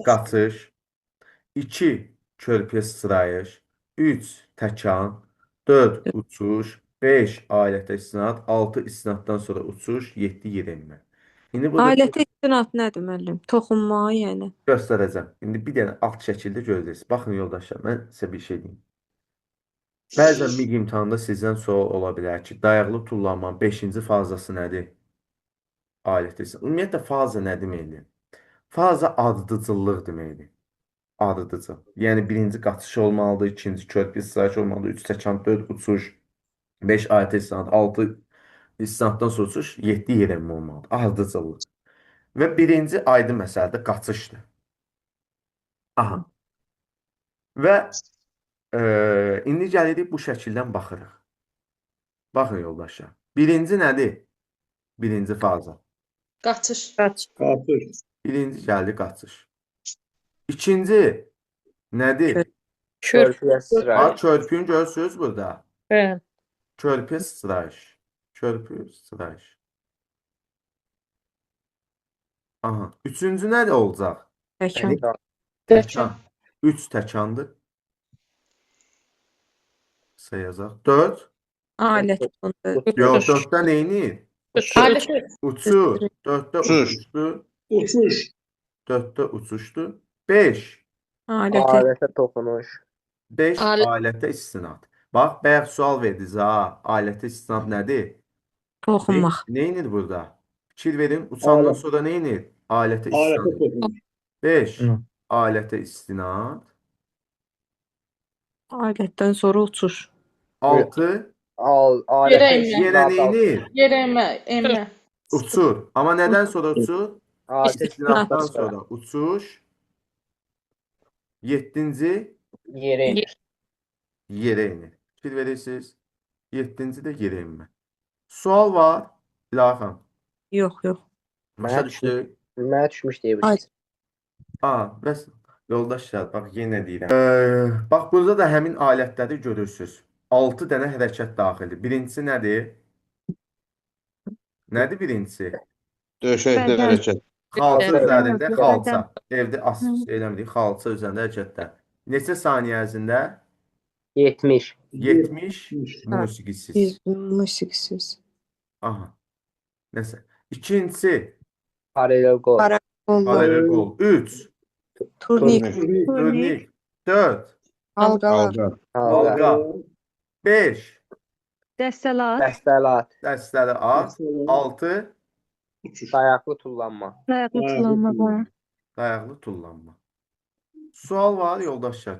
qaçış, 2 körpüyə sıçrayış, 3 təkan, 4 uçuş, 5 alətə istinad, 6 istinaddan sonra uçuş, 7 yerə enmə. İndi burada Aləti istinad nədir müəllim? Toxunma, yəni. göstərəcəm. İndi bir dənə alt şəkildə görəcəksiniz. Baxın yoldaşlar, mən sizə bir şey deyim. Bəzən MİQ imtahanında sizdən sual ola bilər ki, dayaqlı tullanmanın 5-ci fazası nədir? Alətə istinad. Ümumiyyətlə, faza nə deməkdir? Faza ardıcıllıq deməkdir. Ardıcıl. Yəni, birinci qaçış olmalıdır, ikinci körpü sıçrayış olmalıdır, 3 təkan, 4 uçuş, 5 alətə istinad, 6 istinaddan sonra uçuş, 7 yerənmə olmalıdır. Ardıcıllıq. Və birinci aydın məsələdə qaçışdır. Aha. Və indi gəlirik bu şəkildən baxırıq. Baxın yoldaşlar. Birinci nədir? Birinci faza. Qaçış. Qaçış. Birinci gəldi qaçış. İkinci nədir? Körpüyə Ha, sıçrayış. körpüyün görürsünüz burada. Bəli. Körpüyə sıçrayış. Körpü sıçrayış. Aha. Üçüncü nədir olacaq? Təkan. Təkan. 3 təkandır. Qısa yazaq. 4. Alət. Yox, 4-də neynir? Alət. Uçur. 4-də Uçuş. uçuşdu. Uçuş. 4-də uçuşdu. 5. Alətə. Alətə toxunuş. 5 Alət. alətə istinad. Bax, bayaq sual verdiniz ha. Alətə istinad nədir? Toxunmaq. Neynir burada? Fikir verin. Uçandan Alət. sonra neynir? Alətə Alətə istinad. toxunuş. 5 alətə istinad. Alətdən sonra uçuş. 6 Alətə Yerə yerə neynir? Yerə enmə. Uçur. Amma nədən sonra uçur? Alətə İstinaddan sonra uçuş. 7-ci yerə enir. yerə enir. Fikir verirsiniz. 7-ci də yerə enmə. Sual var. İlahi xanım. Yox, yox. Başa düşdük. Mənə düşmüş deyirsiniz. Bəs yoldaşlar, bax yenə deyirəm. Bax burada da həmin alətləri görürsüz. 6 dənə hərəkət daxildir. Birincisi nədir? Nədir birincisi? Döşəkdə hərəkət. Xalça üzərində Bədən. xalça. Evdə eləmirik, xalça üzərində hərəkətdə. Neçə saniyə ərzində? 70. 70 musiqisiz. Biz musiqisiz. Aha. Nəsə. İkincisi, Paralel qol. Paralel. paralel qol. 3, Turnik. turnik. 4, Halqalar. Alqa. halqa. 5, Dəstəlat. Dəstəlat. dəstəli at. 6, Uçuş. Dayaqlı tullanma. Ayaqlı tullanma var. dayaqlı tullanma. Sual var yoldaşlar.